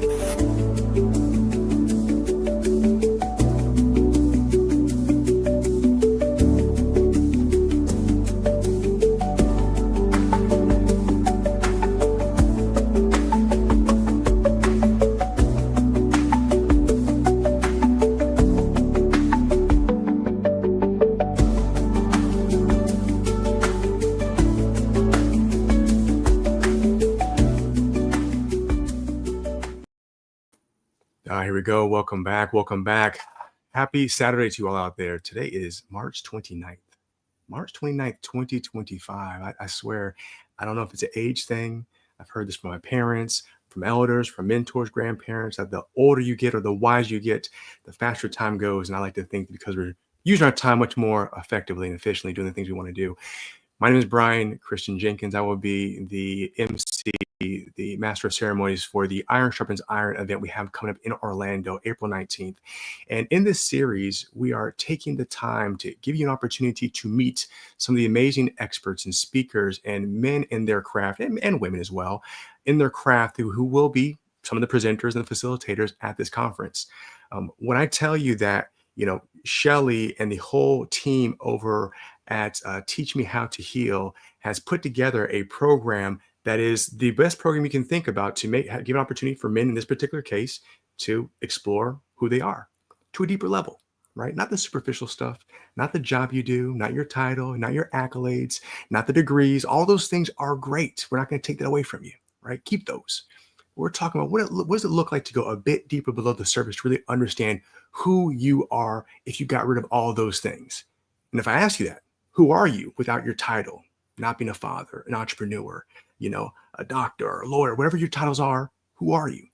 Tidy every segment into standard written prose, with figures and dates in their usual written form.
Here we go. Welcome back. Welcome back. Happy Saturday to you all out there. Today is March 29th. March 29th, 2025. I swear, I don't know if it's an age thing. I've heard this from my parents, from elders, from mentors, grandparents, that the older you get or the wiser you get, the faster time goes. And I like to think because we're using our time much more effectively and efficiently doing the things we want to do. My name is Brian Jenkins. I will be the MC, the Master of Ceremonies for the Iron Sharpens Iron event we have coming up in Orlando, April 19th. And in this series, we are taking the time to give you an opportunity to meet some of the amazing experts and speakers and men in their craft, and women as well, in their craft who will be some of the presenters and the facilitators at this conference. When I tell you that, Shelly and the whole team over at Teach Me How to Heal has put together a program that is the best program you can think about to give an opportunity for men in this particular case to explore who they are to a deeper level, right? Not the superficial stuff, not the job you do, not your title, not your accolades, not the degrees. All those things are great. We're not going to take that away from you, right? Keep those. We're talking about what does it look like to go a bit deeper below the surface to really understand who you are if you got rid of all those things. And if I ask you that, who are you without your title, not being a father, an entrepreneur, a doctor or a lawyer, whatever your titles are, who are you?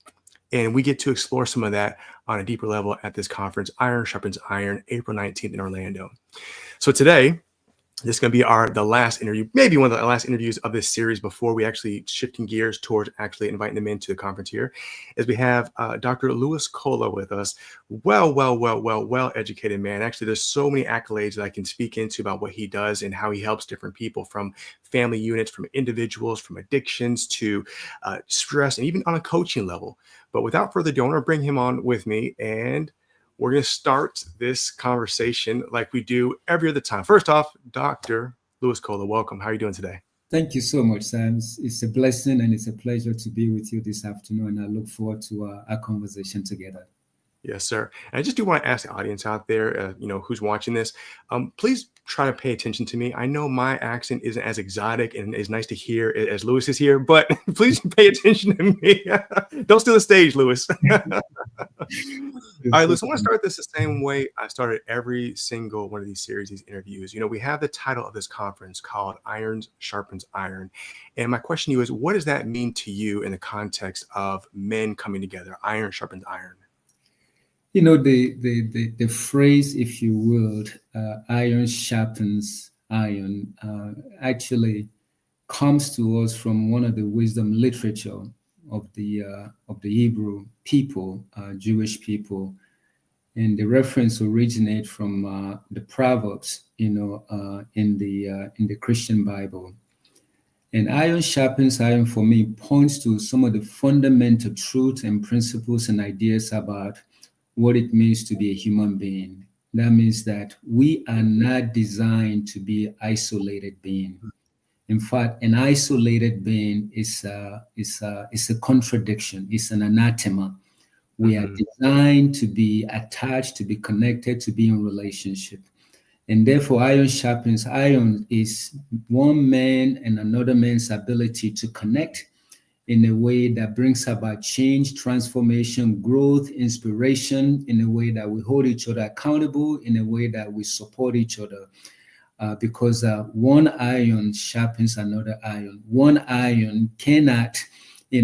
And we get to explore some of that on a deeper level at this conference, Iron Sharpens Iron, April 19th in Orlando. So today, this is going to be the last interview, maybe one of the last interviews of this series before we actually shifting gears towards actually inviting them into the conference here, is we have Dr. Louis Cola with us. Well educated man. Actually, there's so many accolades that I can speak into about what he does and how he helps different people, from family units, from individuals, from addictions to stress, and even on a coaching level. But without further ado, I want to bring him on with me, and we're going to start this conversation like we do every other time. First off, Dr. Louis Cola, welcome. How are you doing today? Thank you so much, Sam. It's a blessing and it's a pleasure to be with you this afternoon. And I look forward to our conversation together. Yes, sir. And I just do want to ask the audience out there, who's watching this, please try to pay attention to me. I know my accent isn't as exotic and as nice to hear as Louis is here, but please pay attention to me. Don't steal the stage, Louis. All right, Louis, I want to start this the same way I started every single one of these series, these interviews. We have the title of this conference called Iron Sharpens Iron. And my question to you is, what does that mean to you in the context of men coming together? Iron sharpens iron. The phrase, if you would, iron sharpens iron, actually comes to us from one of the wisdom literature of the Hebrew people, Jewish people, and the reference originates from the Proverbs, in the Christian Bible. And iron sharpens iron for me points to some of the fundamental truths and principles and ideas about what it means to be a human being. That means that we are not designed to be isolated being. In fact, an isolated being is a contradiction. It's an anathema. We are designed to be attached, to be connected, to be in relationship. And therefore, iron sharpens iron is one man and another man's ability to connect in a way that brings about change, transformation, growth, inspiration, in a way that we hold each other accountable, in a way that we support each other. Because one iron sharpens another iron. One iron cannot,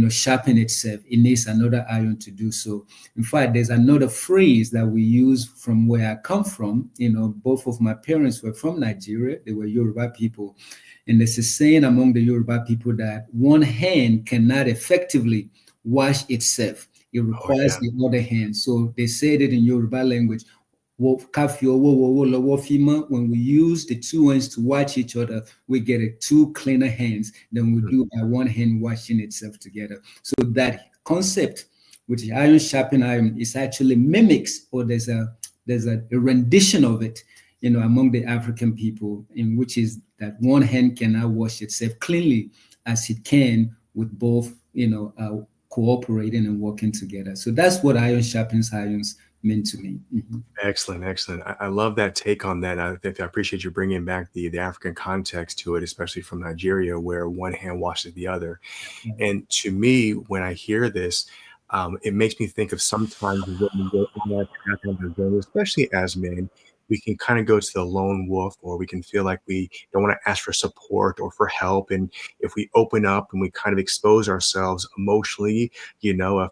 sharpen itself. It needs another iron to do so. In fact, there's another phrase that we use from where I come from. Both of my parents were from Nigeria. They were Yoruba people. And there's a saying among the Yoruba people that one hand cannot effectively wash itself. It requires the other hand. So they said it in Yoruba language. When we use the two hands to wash each other, we get two cleaner hands than we do by one hand washing itself together. So that concept which is iron sharpen iron, is actually mimics, or there's a rendition of it, among the African people, in which is that one hand cannot wash itself cleanly as it can with both, cooperating and working together. So that's what iron sharpens irons meant to me. Mhm. Excellent, excellent. I love that take on that. I appreciate you bringing back the African context to it, especially from Nigeria, where one hand washes the other. And to me, when I hear this, it makes me think of sometimes when we go in that path on the journey, especially as men, we can kind of go to the lone wolf, or we can feel like we don't want to ask for support or for help. And if we open up and we kind of expose ourselves emotionally,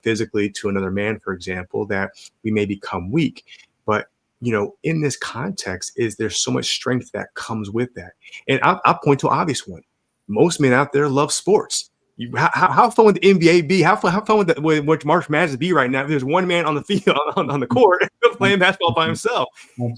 physically to another man, for example, that we may become weak. But in this context, is there's so much strength that comes with that. And I'll point to an obvious one. Most men out there love sports. How fun would the NBA be? How fun would March Madness be right now if there's one man on the field on the court playing basketball by himself?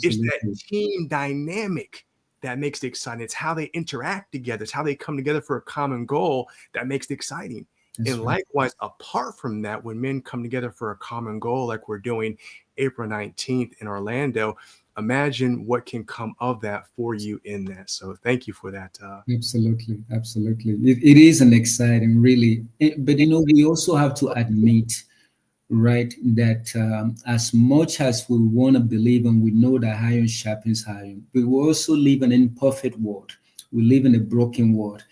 It's that Absolutely. team dynamic that makes it exciting. It's how they interact together. It's how they come together for a common goal that makes it exciting. That's And right. likewise, apart from that, when men come together for a common goal, like we're doing April 19th in Orlando, imagine what can come of that for you in that. So thank you for that. Absolutely, absolutely. It is an exciting, really. But we also have to admit, right, that as much as we want to believe and we know that iron sharpens iron, we will also live in an imperfect world. We live in a broken world,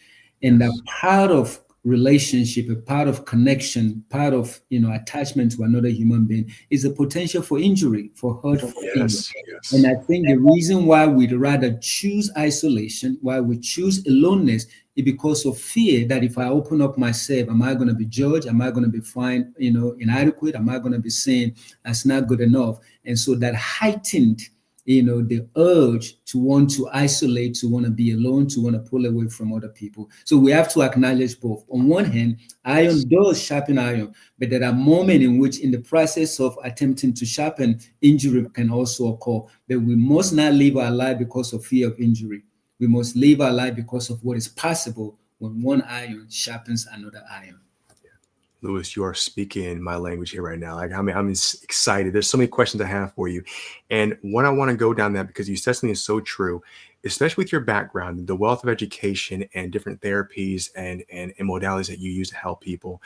and that Yes. part of relationship, a part of connection, part of attachment to another human being is a potential for injury, for hurt, for failure. Yes. And Yes. I think the reason why we'd rather choose isolation, why we choose aloneness, is because of fear that if I open up myself, am I going to be judged? Am I going to be found, inadequate? Am I going to be seen as not good enough? And so that heightened, the urge to want to isolate, to want to be alone, to want to pull away from other people. So we have to acknowledge both. On one hand, iron does sharpen iron, but there are moments in which, in the process of attempting to sharpen, injury can also occur. But we must not live our life because of fear of injury. We must live our life because of what is possible when one iron sharpens another iron. Lewis, you are speaking my language here right now. Like, I mean, I'm excited. There's so many questions I have for you. And one, I want to go down that because you said something is so true, especially with your background, the wealth of education and different therapies and modalities that you use to help people.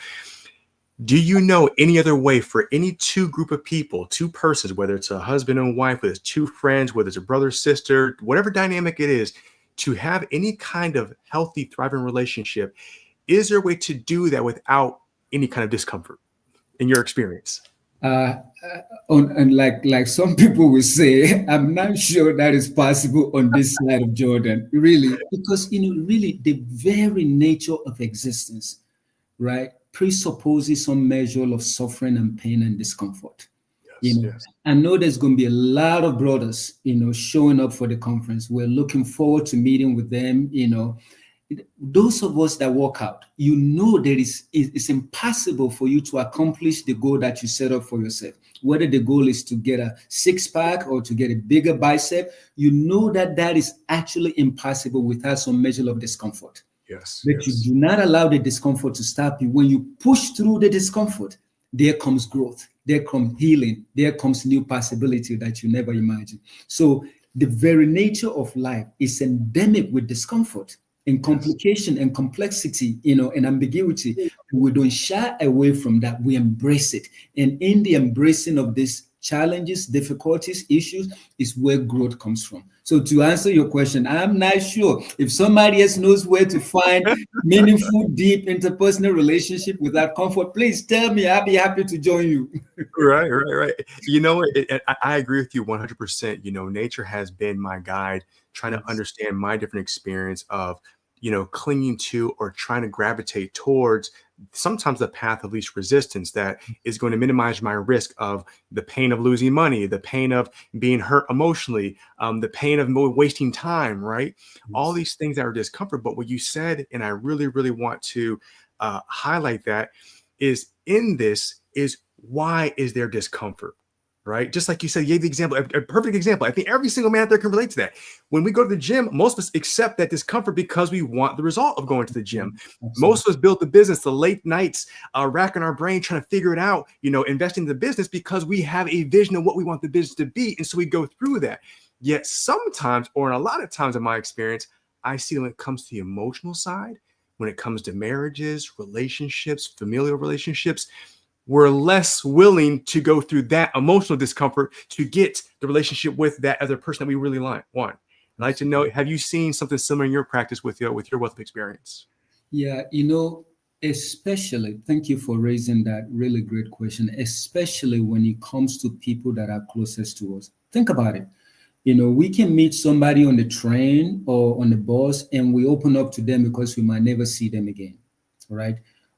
Do you know any other way for any two group of people, two persons, whether it's a husband and wife, whether it's two friends, whether it's a brother, sister, whatever dynamic it is, to have any kind of healthy, thriving relationship? Is there a way to do that without any kind of discomfort in your experience? Uh, and like some people will say, I'm not sure that is possible on this side of Jordan, really, because really the very nature of existence, right, presupposes some measure of suffering and pain and discomfort. You Yes, know, yes, I know there's going to be a lot of brothers, showing up for the conference. We're looking forward to meeting with them. Those of us that work out, it's impossible for you to accomplish the goal that you set up for yourself. Whether the goal is to get a six pack or to get a bigger bicep, that is actually impossible without some measure of discomfort. yes, But you yes, do not allow the discomfort to stop you. When you push through the discomfort, there comes growth, there comes healing, there comes new possibility that you never imagined. So the very nature of life is endemic with discomfort and yes. complication and complexity, and ambiguity. We don't shy away from that. We embrace it. And in the embracing of these challenges, difficulties, issues is where growth comes from. So to answer your question, I'm not sure if somebody else knows where to find meaningful, deep interpersonal relationship without comfort. Please tell me. I'll be happy to join you. Right, right, right. I agree with you 100%. Nature has been my guide, trying to Yes. understand my different experience of, clinging to or trying to gravitate towards sometimes the path of least resistance that is going to minimize my risk of the pain of losing money, the pain of being hurt emotionally, the pain of wasting time, right? All Yes. these things that are discomfort. But what you said, and I really, really want to highlight that, is in this is why is there discomfort, right? Just like you said, you gave the example, a perfect example. I think every single man out there can relate to that. When we go to the gym, most of us accept that discomfort because we want the result of going to the gym. Absolutely. Most of us built the business, the late nights, racking our brain, trying to figure it out, investing in the business because we have a vision of what we want the business to be. And so we go through that. Yet sometimes, or in a lot of times in my experience, I see when it comes to the emotional side, when it comes to marriages, relationships, familial relationships, we're less willing to go through that emotional discomfort to get the relationship with that other person that we really want. I'd like to know, have you seen something similar in your practice with your wealth of experience? Yeah, especially, thank you for raising that really great question, especially when it comes to people that are closest to us. Think about it. We can meet somebody on the train or on the bus and we open up to them because we might never see them again, right?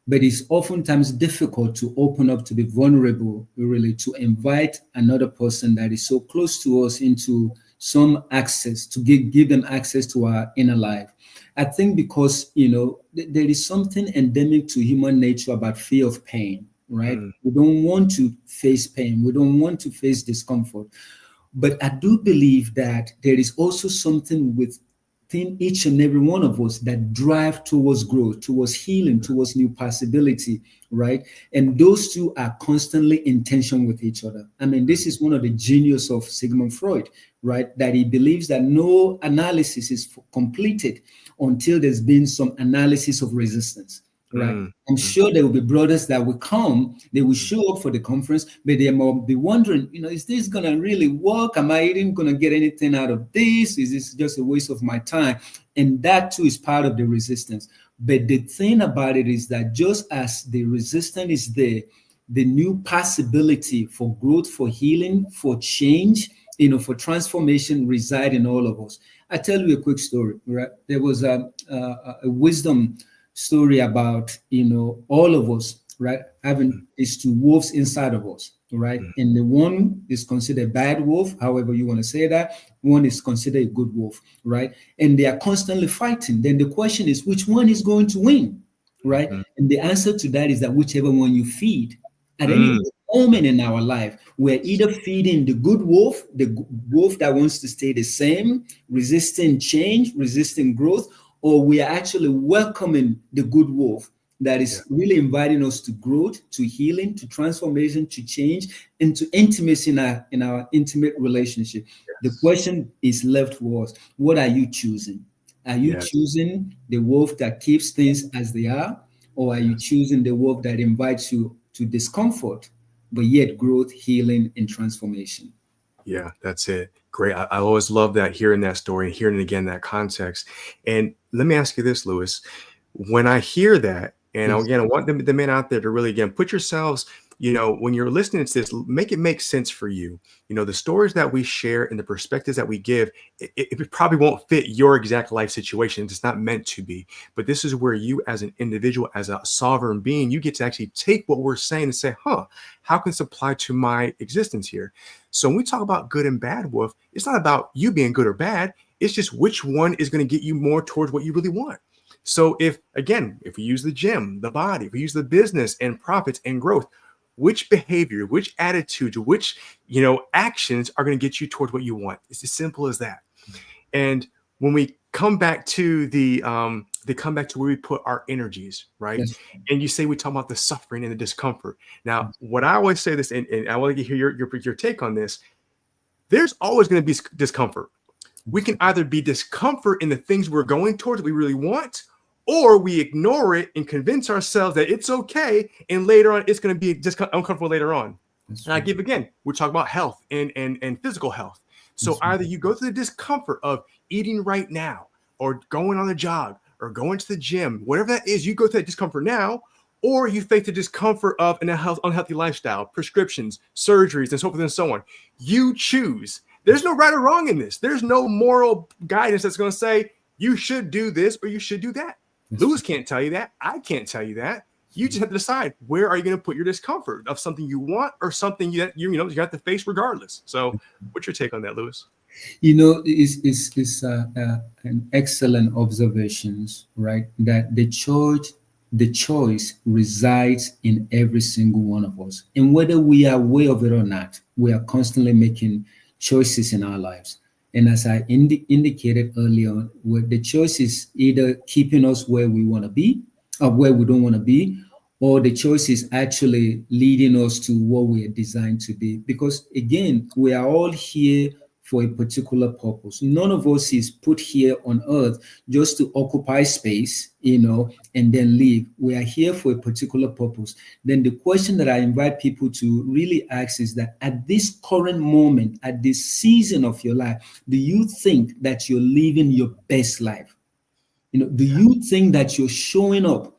But it's oftentimes difficult to open up, to be vulnerable, really, to invite another person that is so close to us into some access, to give them access to our inner life. I think because, there is something endemic to human nature about fear of pain, right? We don't want to face pain. We don't want to face discomfort. But I do believe that there is also something within each and every one of us that drive towards growth, towards healing, towards new possibility, right? And those two are constantly in tension with each other. I mean, this is one of the genius of Sigmund Freud, right? That he believes that no analysis is completed until there's been some analysis of resistance. Right. I'm sure there will be brothers that will come, they will show up for the conference, but they might be wondering, is this going to really work? Am I even going to get anything out of this? Is this just a waste of my time? And that too is part of the resistance. But the thing about it is that just as the resistance is there, the new possibility for growth, for healing, for change, for transformation reside in all of us. I tell you a quick story, right? There was a wisdom story about all of us, right, having these two wolves inside of us, right? And the one is considered a bad wolf, however you want to say that. One is considered a good wolf, right? And they are constantly fighting. Then the question is, which one is going to win, right? And the answer to that is that whichever one you feed. At any moment in our life, we're either feeding the good wolf, the wolf that wants to stay the same, resisting change, resisting growth, or we are actually welcoming the good wolf that is really inviting us to growth, to healing, to transformation, to change, and to intimacy in our intimate relationship. The question is left for us. What are you choosing? Are you choosing the wolf that keeps things as they are, or are you choosing the wolf that invites you to discomfort, but yet growth, healing, and transformation? Yeah, that's it. Great. I always love that, hearing that story and hearing it again, that context. And let me ask you this, Lewis. When I hear that, and again, I want the men out there to really, again, put yourselves, when you're listening to this, make it make sense for you. The stories that we share and the perspectives that we give, it probably won't fit your exact life situation. It's not meant to be. But this is where you, as an individual, as a sovereign being, you get to actually take what we're saying and say, how can this apply to my existence here? So when we talk about good and bad wolf, it's not about you being good or bad. It's just which one is going to get you more towards what you really want. So if we use the gym, the body, if we use the business and profits and growth, which behavior, which attitudes, which, actions are going to get you towards what you want? It's as simple as that. And when we come back to they come back to where we put our energies, right? Yes. And you say we talk about the suffering and the discomfort. Now, what I always say this, and I want to hear your take on this. There's always going to be discomfort. We can either be discomfort in the things we're going towards that we really want, or we ignore it and convince ourselves that it's okay, and later on it's going to be just uncomfortable later on. And I give again, we're talking about health and physical health. So either you go through the discomfort of eating right now, or going on a jog, or going to the gym, whatever that is, you go through that discomfort now, or you face the discomfort of an unhealthy lifestyle, prescriptions, surgeries, and so forth and so on. You choose. There's no right or wrong in this. There's no moral guidance that's going to say you should do this or you should do that. Lewis can't tell you that. I can't tell you that. You just have to decide, where are you going to put your discomfort of something you want or something you have to face regardless. So what's your take on that, Lewis? It's an excellent observations, right? That the church the choice resides in every single one of us. And whether we are aware of it or not, we are constantly making choices in our lives. And as I indicated earlier, where the choice is either keeping us where we want to be or where we don't want to be, or the choice is actually leading us to what we are designed to be. Because again, we are all here for a particular purpose. None of us is put here on earth just to occupy space, and then leave. We are here for a particular purpose. Then the question that I invite people to really ask is that at this current moment, at this season of your life, do you think that you're living your best life? Do you think that you're showing up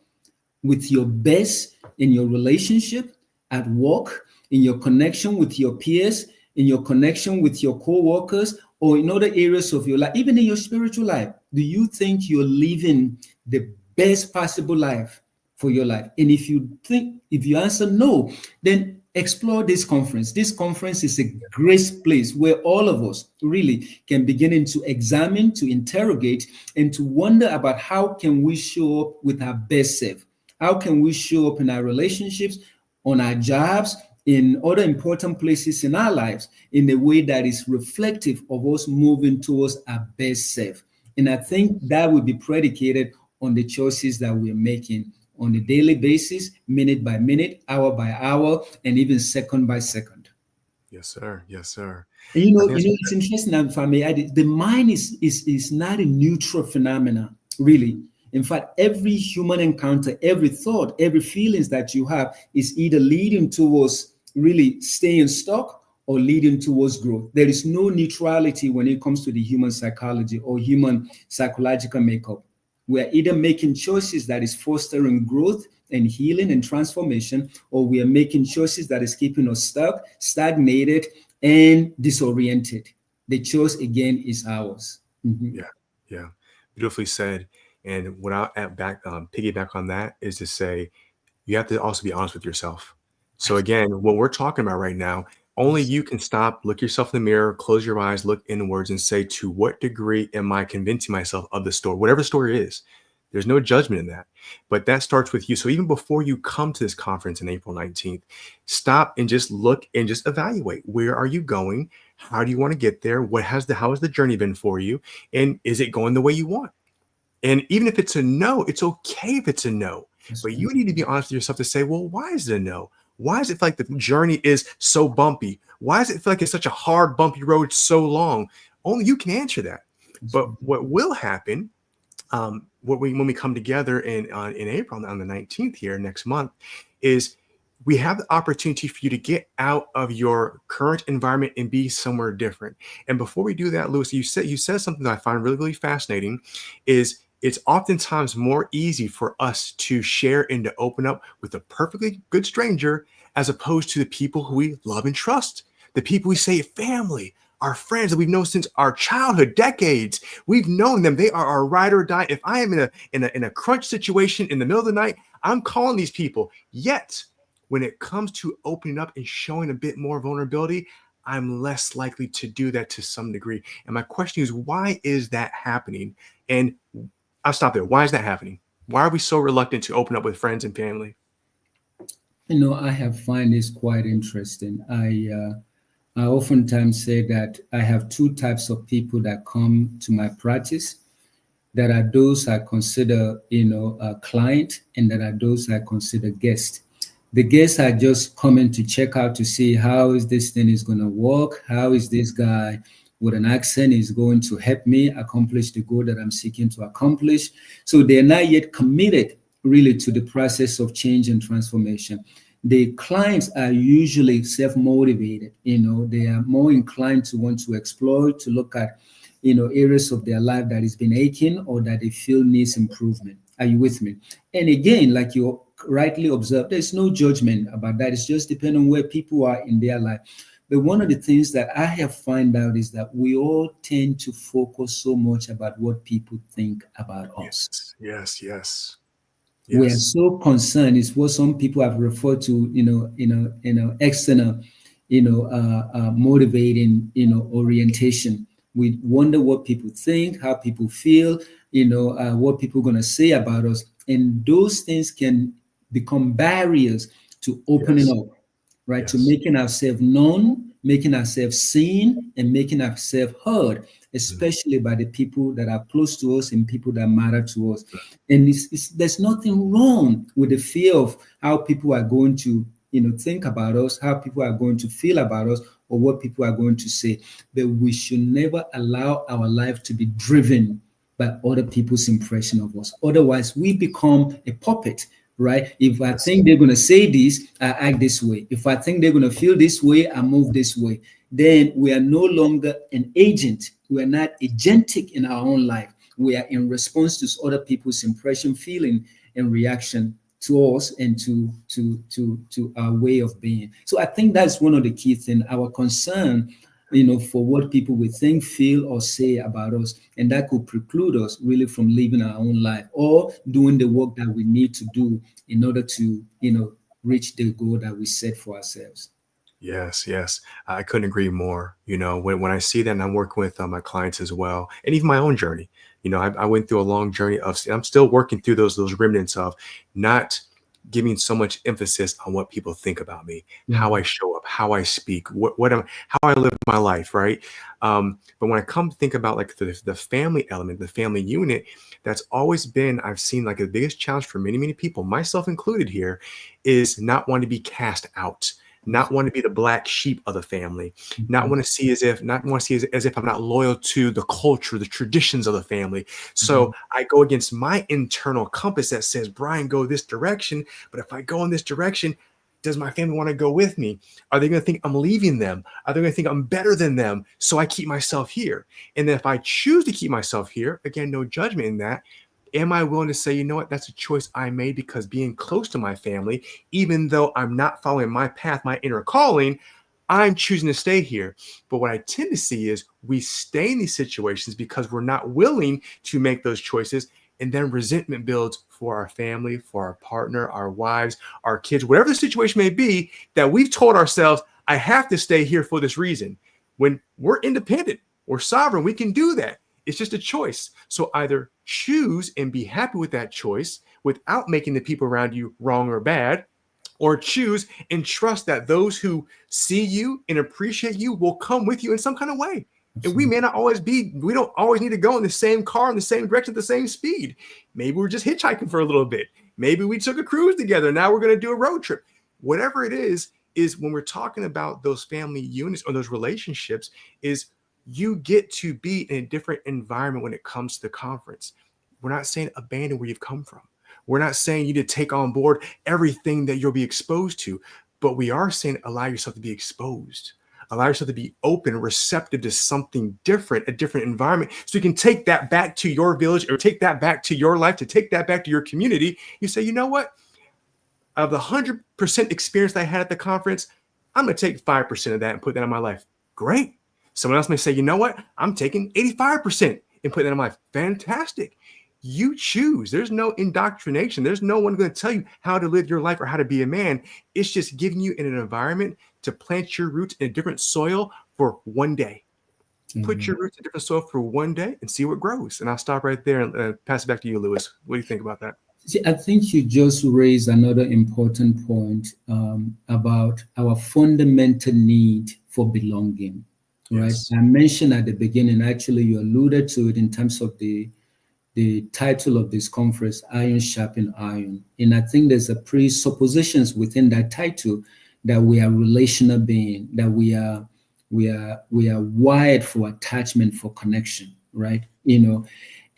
with your best in your relationship, at work, in your connection with your peers, in your connection with your co-workers, or in other areas of your life, even in your spiritual life? Do you think you're living the best possible life for your life? And if you answer no, then explore this conference. This conference is a great place where all of us really can begin to examine, to interrogate, and to wonder about how can we show up with our best self. How can we show up in our relationships, on our jobs, in other important places in our lives in a way that is reflective of us moving towards our best self? And I think that will be predicated on the choices that we're making on a daily basis, minute by minute, hour by hour, and even second by second. Yes, sir. Yes, sir. And I think that's it's interesting, if I may add, the mind is not a neutral phenomena, really. In fact, every human encounter, every thought, every feelings that you have is either leading towards really staying stuck or leading towards growth. There is no neutrality when it comes to the human psychology or human psychological makeup. We are either making choices that is fostering growth and healing and transformation, or we are making choices that is keeping us stuck, stagnated, and disoriented. The choice again is ours. Mhm. Yeah, yeah, beautifully said. And what I'll piggyback on that is to say you have to also be honest with yourself. So again, what we're talking about right now, only Yes. you can stop, look yourself in the mirror, close your eyes, look inwards, and say, to what degree am I convincing myself of the story, whatever the story is. There's no judgment in that, but that starts with you. So even before you come to this conference on April 19th, stop and just look and just evaluate. Where are you going? How do you want to get there? How has the journey been for you? And is it going the way you want? And even if it's a no, it's okay if it's a no. That's But right. you need to be honest with yourself to say, well, why is it a no? Why does it feel like the journey is so bumpy? Why does it feel like it's such a hard, bumpy road so long? Only you can answer that. That's But right. what will happen, when we come together in April on the 19th here next month, is we have the opportunity for you to get out of your current environment and be somewhere different. And before we do that, Lewis, you said something that I find really, really fascinating, is it's oftentimes more easy for us to share and to open up with a perfectly good stranger as opposed to the people who we love and trust, the people we say family, our friends that we've known since our childhood, decades. We've known them. They are our ride or die. If I am in a crunch situation in the middle of the night, I'm calling these people. Yet, when it comes to opening up and showing a bit more vulnerability, I'm less likely to do that to some degree. And my question is, why is that happening? And I'll stop there. Why is that happening? Why are we so reluctant to open up with friends and family? I have find this quite interesting. I oftentimes say that I have two types of people that come to my practice. There are those I consider, a client, and there are those I consider guests. The guests are just coming to check out to see how is this thing is going to work. How is this guy with an accent is going to help me accomplish the goal that I'm seeking to accomplish? So they're not yet committed really to the process of change and transformation. The clients are usually self-motivated. They are more inclined to want to explore, to look at areas of their life that has been aching or that they feel needs improvement. Are you with me? And again, like you rightly observed, there's no judgment about that. It's just depending on where people are in their life. But one of the things that I have found out is that we all tend to focus so much about what people think about us. Yes, yes, yes, We are yes. so concerned. It's what some people have referred to, external, motivating, orientation. We wonder what people think, how people feel, what people are going to say about us. and those things can become barriers to opening Yes. up, right? To Yes. making ourselves known, making ourselves seen, and making ourselves heard, Mm. especially by the people that are close to us and people that matter to us. And there's nothing wrong with the fear of how people are going to, think about us, how people are going to feel about us, or what people are going to say. But we should never allow our life to be driven by other people's impression of us. Otherwise, we become a puppet, right? If I Yes. think they're going to say this, I act this way. If I think they're going to feel this way, I move this way. Then we are no longer an agent. We are not agentic in our own life. We are in response to other people's impression, feeling, and reaction to us and to our way of being. So I think that's one of the key things. Our concern, for what people will think, feel, or say about us, and that could preclude us really from living our own life or doing the work that we need to do in order to, reach the goal that we set for ourselves. Yes, yes. I couldn't agree more. When I see that and I'm working with my clients as well, and even my own journey, I went through a long journey I'm still working through those remnants of not giving so much emphasis on what people think about me, Yeah. how I show up, how I speak, how I live my life, right? But when I come to think about like the family element, the family unit, that's always been, I've seen like the biggest challenge for many, many people, myself included here, is not wanting to be cast out, not want to be the black sheep of the family, not want to see as if I'm not loyal to the culture, the traditions of the family. So I go against my internal compass that says, Brian, go this direction. But if I go in this direction, does my family want to go with me? Are they going to think I'm leaving them? Are they going to think I'm better than them? So I keep myself here. And then if I choose to keep myself here, again, no judgment in that. Am I willing to say, you know what, that's a choice I made because being close to my family, even though I'm not following my path, my inner calling, I'm choosing to stay here. But what I tend to see is we stay in these situations because we're not willing to make those choices. And then resentment builds for our family, for our partner, our wives, our kids, whatever the situation may be, that we've told ourselves, I have to stay here for this reason. When we're independent, we're sovereign, we can do that. It's just a choice. So either choose and be happy with that choice without making the people around you wrong or bad, or choose and trust that those who see you and appreciate you will come with you in some kind of way. And we may not always we don't always need to go in the same car in the same direction at the same speed. Maybe we're just hitchhiking for a little bit. Maybe we took a cruise together. Now we're going to do a road trip. Whatever it is when we're talking about those family units or those relationships, is you get to be in a different environment when it comes to the conference. We're not saying abandon where you've come from. We're not saying you need to take on board everything that you'll be exposed to, but we are saying allow yourself to be exposed. Allow yourself to be open, receptive to something different, a different environment. So you can take that back to your village or take that back to your life, to take that back to your community. You say, you know what? Of the 100% experience that I had at the conference, I'm going to take 5% of that and put that in my life. Great. Someone else may say, you know what? I'm taking 85% and put that in my life. Fantastic. You choose. There's no indoctrination. There's no one going to tell you how to live your life or how to be a man. It's just giving you in an environment to plant your roots in a different soil for one day. Put your roots in different soil for one day and see what grows. And I'll stop right there and pass it back to you, Lewis. What do you think about that? See, I think you just raised another important point about our fundamental need for belonging, right? Yes. I mentioned at the beginning, actually, you alluded to it in terms of the title of this conference, Iron Sharpen Iron. And I think there's a presuppositions within that title that we are relational being, that we are wired for attachment, for connection, right?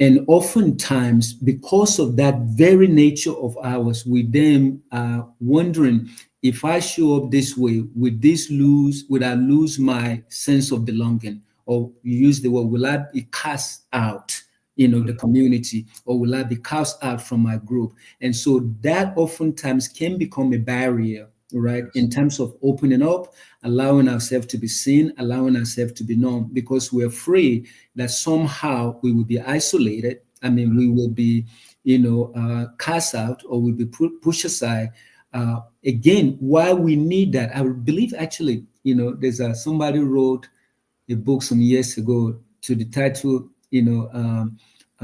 And oftentimes, because of that very nature of ours, we then are wondering, if I show up this way, would I lose my sense of belonging? Or use the word, will I be cast out, the community, or will I be cast out from my group? And so that oftentimes can become a barrier, right? In terms of opening up, allowing ourselves to be seen, allowing ourselves to be known, because we're afraid that somehow we will be isolated. I mean, we will be, cast out, or we'll be pushed aside. Again, why we need that, I believe actually, there's somebody wrote a book some years ago to the title,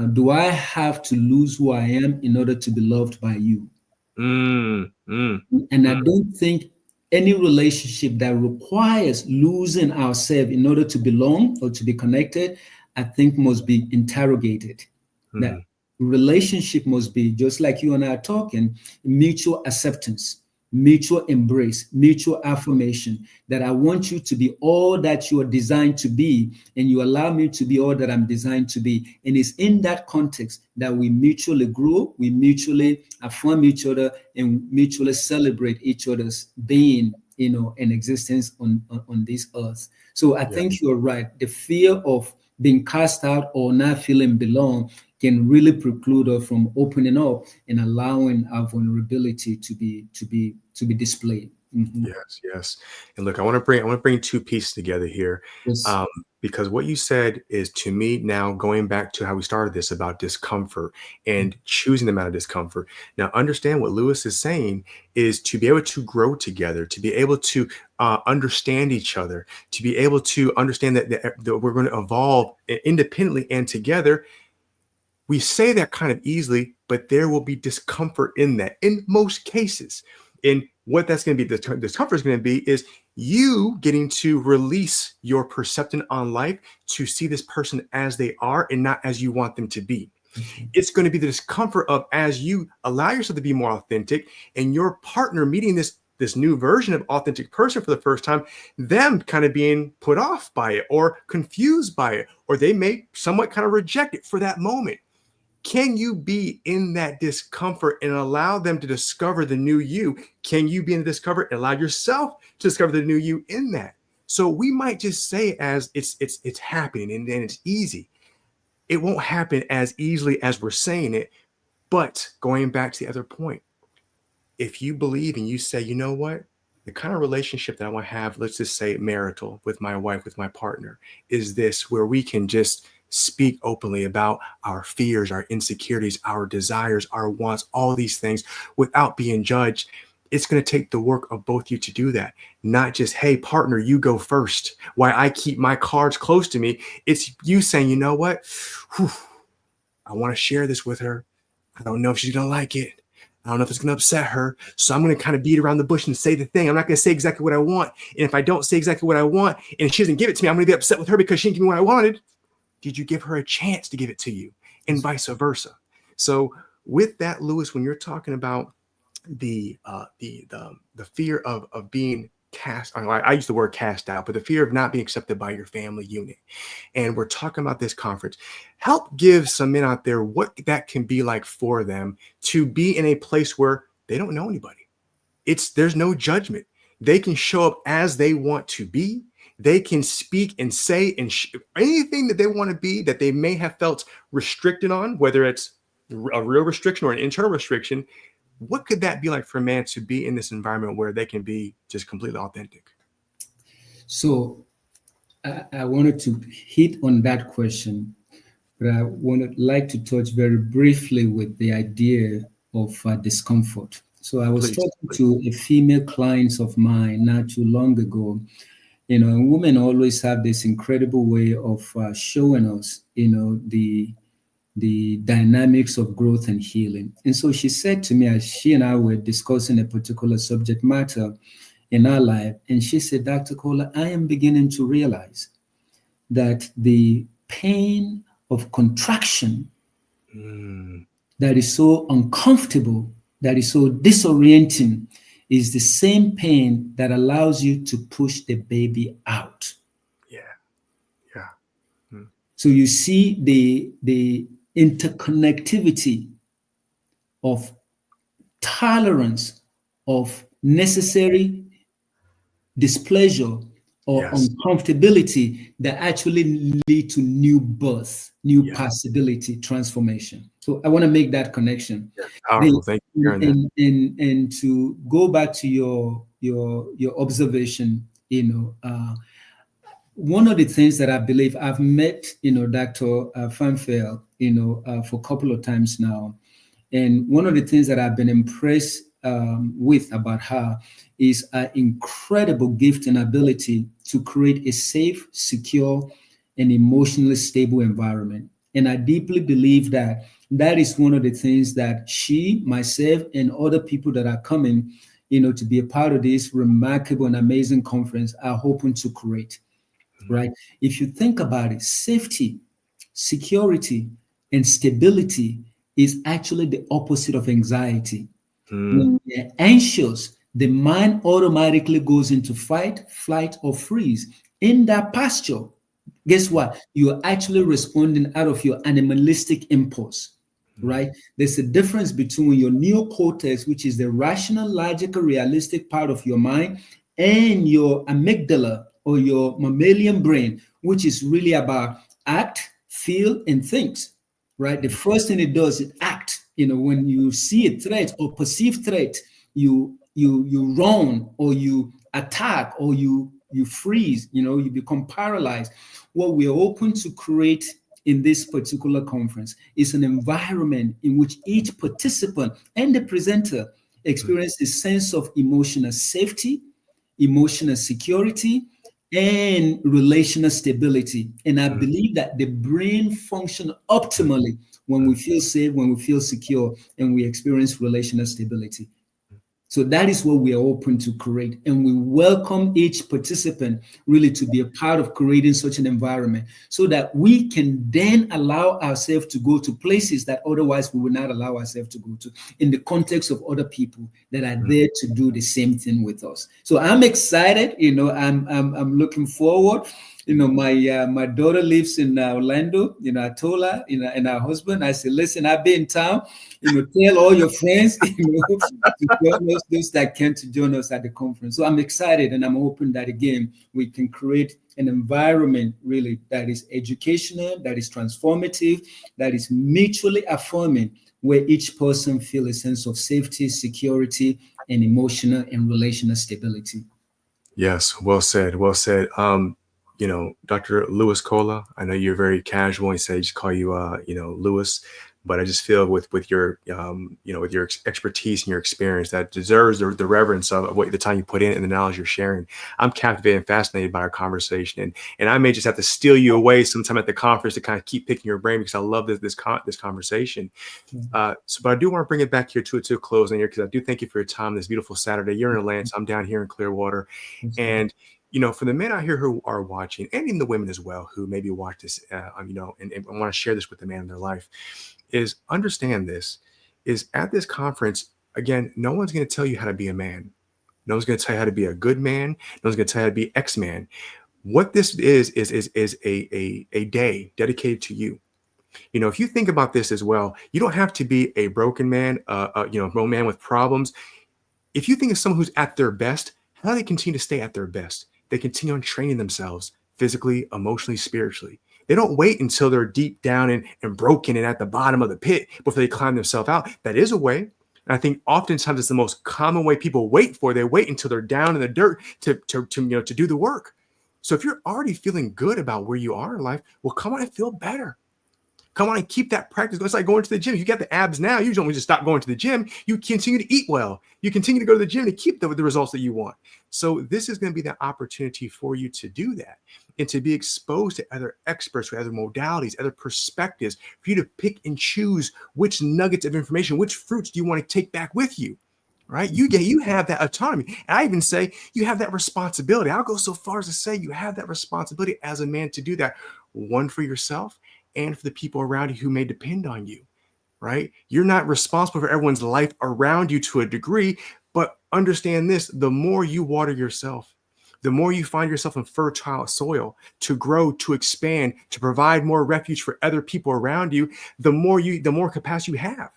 do I have to lose who I am in order to be loved by you? Mm, mm, And I mm. don't think any relationship that requires losing ourselves in order to belong or to be connected, I think must be interrogated. That Mm. relationship must be, just like you and I are talking, mutual acceptance, mutual embrace, mutual affirmation, that I want you to be all that you are designed to be, and you allow me to be all that I'm designed to be. And it's in that context that we mutually grow, we mutually affirm each other, and mutually celebrate each other's being, and existence on this earth. So I Yeah. think you're right. The fear of being cast out or not feeling belong can really preclude us from opening up and allowing our vulnerability to be displayed. Mhm. Yes, yes. And look, I want to bring two pieces together here, Yes. um, because what you said is, to me, now going back to how we started this about discomfort and choosing them out of discomfort. Now, understand what Lewis is saying is to be able to grow together, to be able to understand each other, to be able to understand that we're going to evolve independently and together. We say that kind of easily, but there will be discomfort in that in most cases. And what that's going to be, the discomfort is going to be, is you getting to release your perception on life to see this person as they are and not as you want them to be. Okay. It's going to be the discomfort of, as you allow yourself to be more authentic and your partner meeting this new version of authentic person for the first time, them kind of being put off by it or confused by it, or they may somewhat kind of reject it for that moment. Can you be in that discomfort and allow them to discover the new you? Can you be in the discomfort and allow yourself to discover the new you in that? So we might just say as it's happening and then it's easy. It won't happen as easily as we're saying it. But going back to the other point, if you believe and you say, you know what, the kind of relationship that I want to have, let's just say marital with my wife, with my partner, is this, where we can just speak openly about our fears, our insecurities, our desires, our wants, all these things without being judged. It's going to take the work of both you to do that. Not just, hey, partner, you go first, while I keep my cards close to me. It's you saying, you know what? Whew, I want to share this with her. I don't know if she's going to like it. I don't know if it's going to upset her. So I'm going to kind of beat around the bush and say the thing. I'm not going to say exactly what I want. And if I don't say exactly what I want and she doesn't give it to me, I'm going to be upset with her because she didn't give me what I wanted. Did you give her a chance to give it to you? And vice versa. So with that, Lewis, when you're talking about the fear of being cast, I use the word cast out, but the fear of not being accepted by your family unit. And we're talking about this conference. Help give some men out there what that can be like for them to be in a place where they don't know anybody. There's no judgment. They can show up as they want to be. They can speak and say and anything that they want to be that they may have felt restricted on, whether it's a real restriction or an internal restriction. What could that be like for a man to be in this environment where they can be just completely authentic? So I wanted to hit on that question, but I would like to touch very briefly with the idea of discomfort. So I was Please, talking please. to a female client of mine not too long ago. And women always have this incredible way of showing us, the dynamics of growth and healing. And so she said to me, as she and I were discussing a particular subject matter in our life, and she said, Dr. Kohler, I am beginning to realize that the pain of contraction Mm, that is so uncomfortable, that is so disorienting, is the same pain that allows you to push the baby out. yeah, yeah. Mm, So you see the interconnectivity of tolerance of necessary displeasure or yes, uncomfortability that actually lead to new birth, new yes, possibility, transformation. So I want to make that connection. yes. Powerful. Thank you for sharing that. And to go back to your observation, one of the things that I believe I've met, Dr. Fanfel, for a couple of times now. And one of the things that I've been impressed with about her is her incredible gift and ability to create a safe, secure, and emotionally stable environment. And I deeply believe that that is one of the things that she, myself, and other people that are coming, to be a part of this remarkable and amazing conference are hoping to create, right? If you think about it, safety, security, and stability is actually the opposite of anxiety. When we're anxious, the mind automatically goes into fight, flight, or freeze. In that posture, guess what? You're actually responding out of your animalistic impulse, right? There's a difference between your neocortex, which is the rational, logical, realistic part of your mind, and your amygdala or your mammalian brain, which is really about act, feel, and things, right? The first thing it does is act. When you see a threat or perceive threat, you run or you attack or you freeze, you become paralyzed. What we're hoping to create in this particular conference is an environment in which each participant and the presenter experience a sense of emotional safety, emotional security, and relational stability. And I believe that the brain functions optimally when we feel safe, when we feel secure, and we experience relational stability. So that is what we are open to create. And we welcome each participant really to be a part of creating such an environment so that we can then allow ourselves to go to places that otherwise we would not allow ourselves to go to in the context of other people that are there to do the same thing with us. So I'm excited, I'm looking forward. My daughter lives in Orlando. I told her, and her husband, I said, listen, I'll be in town. Tell all your friends, to join us, those that came to join us at the conference. So I'm excited, and I'm hoping that again we can create an environment really that is educational, that is transformative, that is mutually affirming, where each person feels a sense of safety, security, and emotional and relational stability. Yes, well said. Well said. Dr. Lewis Cola, I know you're very casual and say just call you, Lewis, but I just feel with your, with your expertise and your experience that deserves the reverence of the time you put in and the knowledge you're sharing. I'm captivated and fascinated by our conversation, and I may just have to steal you away sometime at the conference to kind of keep picking your brain because I love this conversation. But I do want to bring it back here to a close here because I do thank you for your time this beautiful Saturday. You're in Atlanta, I'm down here in Clearwater, and for the men out here who are watching, and even the women as well, who maybe watch this, and want to share this with the man in their life, is understand this, is at this conference, again, no one's going to tell you how to be a man. No one's going to tell you how to be a good man. No one's going to tell you how to be X-man. What this is a day dedicated to you. If you think about this as well, you don't have to be a broken man, broken man with problems. If you think of someone who's at their best, how do they continue to stay at their best? They continue on training themselves physically, emotionally, spiritually. They don't wait until they're deep down and broken and at the bottom of the pit before they climb themselves out. That is a way. And I think oftentimes it's the most common way people wait for. They wait until they're down in the dirt to do the work. So if you're already feeling good about where you are in life, well, come on and feel better. Come on and keep that practice. It's like going to the gym. You got the abs now. You don't just stop going to the gym. You continue to eat well. You continue to go to the gym to keep the results that you want. So this is going to be the opportunity for you to do that and to be exposed to other experts, with other modalities, other perspectives, for you to pick and choose which nuggets of information, which fruits do you want to take back with you, right? You have that autonomy. And I even say you have that responsibility. I'll go so far as to say you have that responsibility as a man to do that, one for yourself and for the people around you who may depend on you, right? You're not responsible for everyone's life around you to a degree, but understand this, the more you water yourself, the more you find yourself in fertile soil to grow, to expand, to provide more refuge for other people around you, the more capacity you have.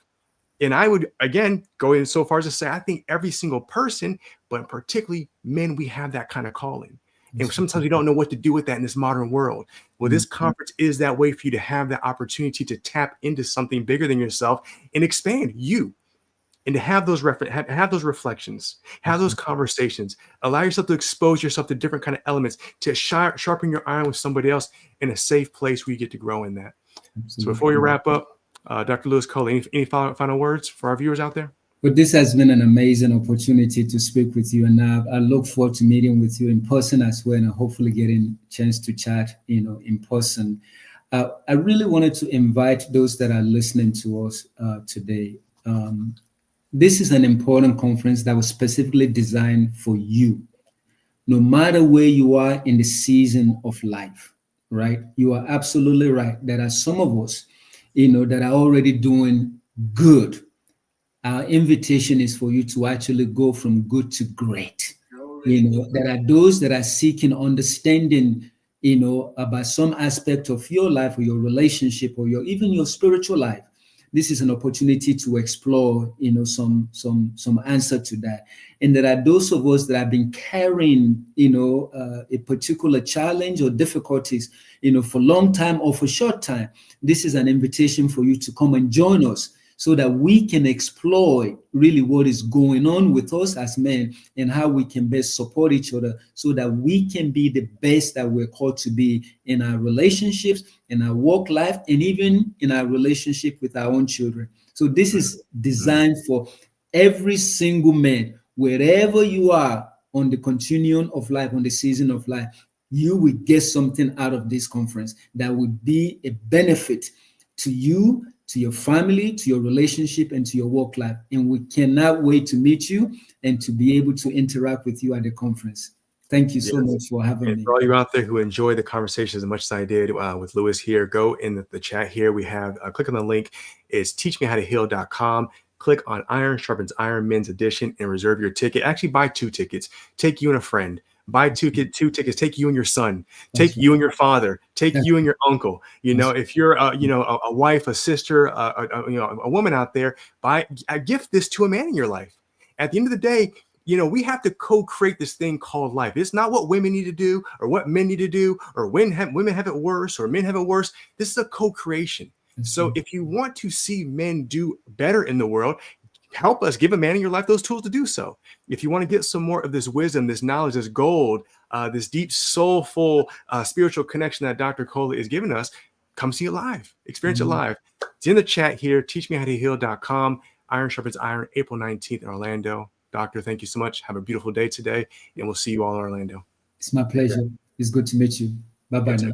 And I would, again, go in so far as to say, I think every single person, but particularly men, we have that kind of calling. And sometimes we don't know what to do with that in this modern world. Well, this conference is that way for you to have that opportunity to tap into something bigger than yourself and expand you, and to have those have those reflections, have those conversations, allow yourself to expose yourself to different kind of elements, to sharpen your iron with somebody else in a safe place where you get to grow in that. Absolutely. So before you wrap up, Dr. Lewis Cole, any final words for our viewers out there? But this has been an amazing opportunity to speak with you, and I look forward to meeting with you in person as well, and hopefully getting a chance to chat, in person. I really wanted to invite those that are listening to us today. This is an important conference that was specifically designed for you, no matter where you are in the season of life, right? You are absolutely right. There are some of us, that are already doing good. Our invitation is for you to actually go from good to great. There are those that are seeking understanding, about some aspect of your life or your relationship or even your spiritual life. This is an opportunity to explore, some answer to that. And there are those of us that have been carrying, a particular challenge or difficulties, for a long time or for short time. This is an invitation for you to come and join us, so that we can explore really what is going on with us as men and how we can best support each other, so that we can be the best that we're called to be in our relationships, in our work life, and even in our relationship with our own children. So this is designed for every single man, wherever you are on the continuum of life, on the season of life. You will get something out of this conference that would be a benefit to you, to your family, to your relationship, and to your work life. And we cannot wait to meet you and to be able to interact with you at the conference. Thank you so much for having me. For all you out there who enjoy the conversation as much as I did with Lewis here, go in the chat here. We have, click on the link. It's teachmehowtoheal.com. Click on Iron Sharpens Iron Men's Edition and reserve your ticket. Actually, buy 2 tickets. Take you and a friend. Buy 2 tickets. Take you and your son. Take you and your father. Take you and your uncle. If you're a wife, a sister, a woman out there, gift this to a man in your life. At the end of the day, we have to co-create this thing called life. It's not what women need to do or what men need to do, or when women have it worse or men have it worse. This is a co-creation. So if you want to see men do better in the world, help us. Give a man in your life those tools to do so. If you want to get some more of this wisdom, this knowledge, this gold, this deep, soulful, spiritual connection that Dr. Kohler is giving us, come see it live. Experience it live. It's in the chat here. Teachmehowtoheal.com. Iron Sharpens Iron, April 19th in Orlando. Doctor, thank you so much. Have a beautiful day today, and we'll see you all in Orlando. It's my pleasure. It's good to meet you. Bye-bye now.